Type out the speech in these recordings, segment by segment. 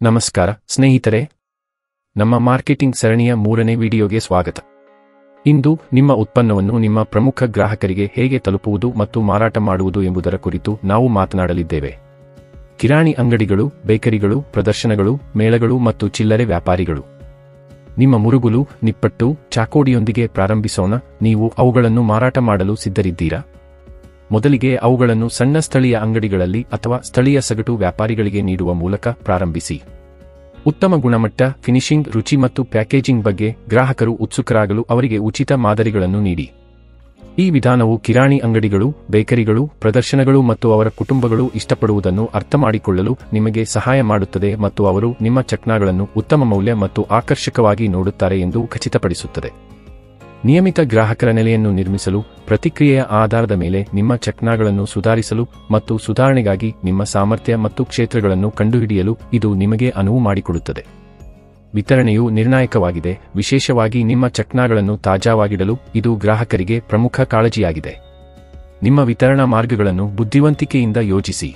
ನಮಸ್ಕಾರ ಸ್ನೇಹಿತರೆ, ನಮ್ಮ ಮಾರ್ಕೆಟಿಂಗ್ ಸರಣಿಯ 3ನೇ ವಿಡಿಯೋಗೆ ಸ್ವಾಗತ. ಇಂದು ನಿಮ್ಮ ಉತ್ಪನ್ನವನ್ನು ನಿಮ್ಮ ಪ್ರಮುಖ ಗ್ರಾಹಕರಿಗೆ ಹೇಗೆ ತಲುಪುವುದು ಮತ್ತು ಮಾರಾಟ ಮಾಡುವುದು ಎಂಬುದರ ಕುರಿತು ನಾವು ಮಾತನಾಡಲಿದ್ದೇವೆ. ಕಿರಾಣಿ ಅಂಗಡಿಗಳು, ಬೇಕರಿಗಳು, ಪ್ರದರ್ಶನಗಳು, ಮೇಳಗಳು ಮತ್ತು ಚಿಲ್ಲರೆ ವ್ಯಾಪಾರಿಗಳು. ನಿಮ್ಮ ಮುರುಗುಲು, ನಿಪ್ಪಟ್ಟು, ಚಾಕೋಡಿಯೊಂದಿಗೆ ಪ್ರಾರಂಭಿಸೋಣ. ನೀವು ಅವುಗಳನ್ನು ಮಾರಾಟ ಮಾಡಲು ಸಿದ್ಧರಿದ್ದೀರಾ? ಮೊದಲಿಗೆ ಅವುಗಳನ್ನು ಸಣ್ಣ ಸ್ಥಳೀಯ ಅಂಗಡಿಗಳಲ್ಲಿ ಅಥವಾ ಸ್ಥಳೀಯ ಸಗಟು ವ್ಯಾಪಾರಿಗಳಿಗೆ ನೀಡುವ ಮೂಲಕ ಪ್ರಾರಂಭಿಸಿ. ಉತ್ತಮ ಗುಣಮಟ್ಟ, ಫಿನಿಶಿಂಗ್, ರುಚಿ ಮತ್ತು ಪ್ಯಾಕೇಜಿಂಗ್ ಬಗ್ಗೆ ಗ್ರಾಹಕರು ಉತ್ಸುಕರಾಗಲು ಅವರಿಗೆ ಉಚಿತ ಮಾದರಿಗಳನ್ನು ನೀಡಿ. ಈ ವಿಧಾನವು ಕಿರಾಣಿ ಅಂಗಡಿಗಳು, ಬೇಕರಿಗಳು, ಪ್ರದರ್ಶನಗಳು ಮತ್ತು ಅವರ ಕುಟುಂಬಗಳು ಇಷ್ಟಪಡುವುದನ್ನು ಅರ್ಥಮಾಡಿಕೊಳ್ಳಲು ನಿಮಗೆ ಸಹಾಯ ಮಾಡುತ್ತದೆ ಮತ್ತು ಅವರು ನಿಮ್ಮ ಚಕ್ನಾಗಳನ್ನು ಉತ್ತಮ ಮೌಲ್ಯ ಮತ್ತು ಆಕರ್ಷಕವಾಗಿ ನೋಡುತ್ತಾರೆ ಎಂದು ಖಚಿತಪಡಿಸುತ್ತದೆ. ನಿಯಮಿತ ಗ್ರಾಹಕರ ನೆಲೆಯನ್ನು ನಿರ್ಮಿಸಲು, ಪ್ರತಿಕ್ರಿಯೆಯ ಆಧಾರದ ಮೇಲೆ ನಿಮ್ಮ ಚಕ್ನಾಗಳನ್ನು ಸುಧಾರಿಸಲು ಮತ್ತು ಸುಧಾರಣೆಗಾಗಿ ನಿಮ್ಮ ಸಾಮರ್ಥ್ಯ ಮತ್ತು ಕ್ಷೇತ್ರಗಳನ್ನು ಕಂಡುಹಿಡಿಯಲು ಇದು ನಿಮಗೆ ಅನುವು ಮಾಡಿಕೊಡುತ್ತದೆ. ವಿತರಣೆಯು ನಿರ್ಣಾಯಕವಾಗಿದೆ, ವಿಶೇಷವಾಗಿ ನಿಮ್ಮ ಚಕ್ನಾಗಳನ್ನು ತಾಜಾವಾಗಿಡಲು ಇದು ಗ್ರಾಹಕರಿಗೆ ಪ್ರಮುಖ ಕಾಳಜಿಯಾಗಿದೆ. ನಿಮ್ಮ ವಿತರಣಾ ಮಾರ್ಗಗಳನ್ನು ಬುದ್ಧಿವಂತಿಕೆಯಿಂದ ಯೋಜಿಸಿ.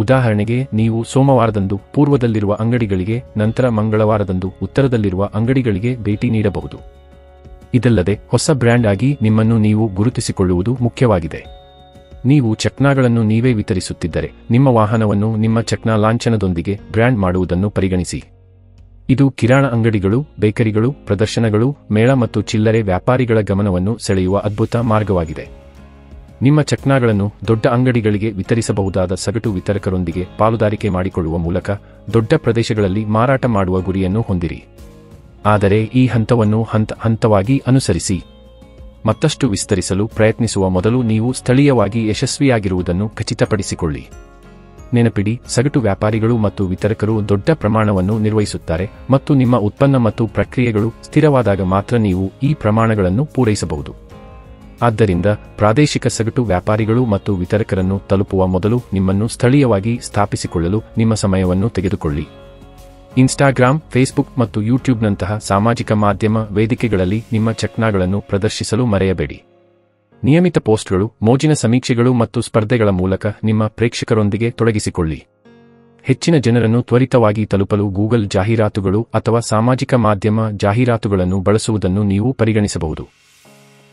ಉದಾಹರಣೆಗೆ, ನೀವು ಸೋಮವಾರದಂದು ಪೂರ್ವದಲ್ಲಿರುವ ಅಂಗಡಿಗಳಿಗೆ, ನಂತರ ಮಂಗಳವಾರದಂದು ಉತ್ತರದಲ್ಲಿರುವ ಅಂಗಡಿಗಳಿಗೆ ಭೇಟಿ ನೀಡಬಹುದು. ಇದಲ್ಲದೆ ಹೊಸ ಬ್ರ್ಯಾಂಡ್ ಆಗಿ ನಿಮ್ಮನ್ನು ನೀವು ಗುರುತಿಸಿಕೊಳ್ಳುವುದು ಮುಖ್ಯವಾಗಿದೆ. ನೀವು ಚಕ್ನಾಗಳನ್ನು ನೀವೇ ವಿತರಿಸುತ್ತಿದ್ದರೆ, ನಿಮ್ಮ ವಾಹನವನ್ನು ನಿಮ್ಮ ಚಕ್ನಾ ಲಾಂಛನದೊಂದಿಗೆ ಬ್ರ್ಯಾಂಡ್ ಮಾಡುವುದನ್ನು ಪರಿಗಣಿಸಿ. ಇದು ಕಿರಾಣ ಅಂಗಡಿಗಳು, ಬೇಕರಿಗಳು, ಪ್ರದರ್ಶನಗಳು, ಮೇಳ ಮತ್ತು ಚಿಲ್ಲರೆ ವ್ಯಾಪಾರಿಗಳ ಗಮನವನ್ನು ಸೆಳೆಯುವ ಅದ್ಭುತ ಮಾರ್ಗವಾಗಿದೆ. ನಿಮ್ಮ ಚಕ್ನಾಗಳನ್ನು ದೊಡ್ಡ ಅಂಗಡಿಗಳಿಗೆ ವಿತರಿಸಬಹುದಾದ ಸಗಟು ವಿತರಕರೊಂದಿಗೆ ಪಾಲುದಾರಿಕೆ ಮಾಡಿಕೊಳ್ಳುವ ಮೂಲಕ ದೊಡ್ಡ ಪ್ರದೇಶಗಳಲ್ಲಿ ಮಾರಾಟ ಮಾಡುವ ಗುರಿಯನ್ನು ಹೊಂದಿರಿ. ಆದರೆ ಈ ಹಂತವನ್ನು ಹಂತವಾಗಿ ಅನುಸರಿಸಿ. ಮತ್ತಷ್ಟು ವಿಸ್ತರಿಸಲು ಪ್ರಯತ್ನಿಸುವ ಮೊದಲು ನೀವು ಸ್ಥಳೀಯವಾಗಿ ಯಶಸ್ವಿಯಾಗಿರುವುದನ್ನು ಖಚಿತಪಡಿಸಿಕೊಳ್ಳಿ. ನೆನಪಿಡಿ, ಸಗಟು ವ್ಯಾಪಾರಿಗಳು ಮತ್ತು ವಿತರಕರು ದೊಡ್ಡ ಪ್ರಮಾಣವನ್ನು ನಿರ್ವಹಿಸುತ್ತಾರೆ ಮತ್ತು ನಿಮ್ಮ ಉತ್ಪನ್ನ ಮತ್ತು ಪ್ರಕ್ರಿಯೆಗಳು ಸ್ಥಿರವಾದಾಗ ಮಾತ್ರ ನೀವು ಈ ಪ್ರಮಾಣಗಳನ್ನು ಪೂರೈಸಬಹುದು. ಆದ್ದರಿಂದ ಪ್ರಾದೇಶಿಕ ಸಗಟು ವ್ಯಾಪಾರಿಗಳು ಮತ್ತು ವಿತರಕರನ್ನು ತಲುಪುವ ಮೊದಲು ನಿಮ್ಮನ್ನು ಸ್ಥಳೀಯವಾಗಿ ಸ್ಥಾಪಿಸಿಕೊಳ್ಳಲು ನಿಮ್ಮ ಸಮಯವನ್ನು ತೆಗೆದುಕೊಳ್ಳಿ. ಇನ್ಸ್ಟಾಗ್ರಾಮ್, ಫೇಸ್ಬುಕ್ ಮತ್ತು ಯೂಟ್ಯೂಬ್ನಂತಹ ಸಾಮಾಜಿಕ ಮಾಧ್ಯಮ ವೇದಿಕೆಗಳಲ್ಲಿ ನಿಮ್ಮ ಚಕ್ನಾಗಳನ್ನು ಪ್ರದರ್ಶಿಸಲು ಮರೆಯಬೇಡಿ. ನಿಯಮಿತ ಪೋಸ್ಟ್ಗಳು, ಮೋಜಿನ ಸಮೀಕ್ಷೆಗಳು ಮತ್ತು ಸ್ಪರ್ಧೆಗಳ ಮೂಲಕ ನಿಮ್ಮ ಪ್ರೇಕ್ಷಕರೊಂದಿಗೆ ತೊಡಗಿಸಿಕೊಳ್ಳಿ. ಹೆಚ್ಚಿನ ಜನರನ್ನು ತ್ವರಿತವಾಗಿ ತಲುಪಲು ಗೂಗಲ್ ಜಾಹೀರಾತುಗಳು ಅಥವಾ ಸಾಮಾಜಿಕ ಮಾಧ್ಯಮ ಜಾಹೀರಾತುಗಳನ್ನು ಬಳಸುವುದನ್ನು ನೀವು ಪರಿಗಣಿಸಬಹುದು.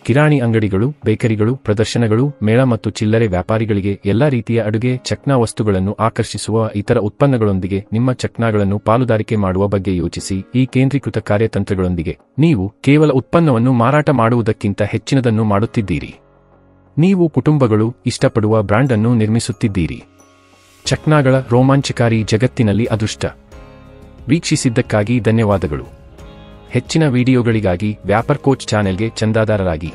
ಕಿರಾಣಿ ಅಂಗಡಿಗಳು, ಬೇಕರಿಗಳು, ಪ್ರದರ್ಶನಗಳು, ಮೇಳ ಮತ್ತು ಚಿಲ್ಲರೆ ವ್ಯಾಪಾರಿಗಳಿಗೆ ಎಲ್ಲಾ ರೀತಿಯ ಅಡುಗೆ ಚಕ್ನಾ ವಸ್ತುಗಳನ್ನು ಆಕರ್ಷಿಸುವ ಇತರ ಉತ್ಪನ್ನಗಳೊಂದಿಗೆ ನಿಮ್ಮ ಚಕ್ನಾಗಳನ್ನು ಪಾಲುದಾರಿಕೆ ಮಾಡುವ ಬಗ್ಗೆ ಯೋಚಿಸಿ. ಈ ಕೇಂದ್ರೀಕೃತ ಕಾರ್ಯತಂತ್ರಗಳೊಂದಿಗೆ ನೀವು ಕೇವಲ ಉತ್ಪನ್ನವನ್ನು ಮಾರಾಟ ಮಾಡುವುದಕ್ಕಿಂತ ಹೆಚ್ಚಿನದನ್ನು ಮಾಡುತ್ತಿದ್ದೀರಿ. ನೀವು ಕುಟುಂಬಗಳು ಇಷ್ಟಪಡುವ ಬ್ರ್ಯಾಂಡ್ ಅನ್ನು ನಿರ್ಮಿಸುತ್ತಿದ್ದೀರಿ. ಚಕ್ನಾಗಳ ರೋಮಾಂಚಕಾರಿ ಜಗತ್ತಿನಲ್ಲಿ ಅದೃಷ್ಟ. ವೀಕ್ಷಿಸಿದ್ದಕ್ಕಾಗಿ ಧನ್ಯವಾದಗಳು. ಹೆಚ್ಚಿನ ವಿಡಿಯೋಗಳಿಗಾಗಿ ವ್ಯಾಪಾರ್ ಕೋಚ್ ಚಾನೆಲ್ಗೆ ಚಂದಾದಾರರಾಗಿ.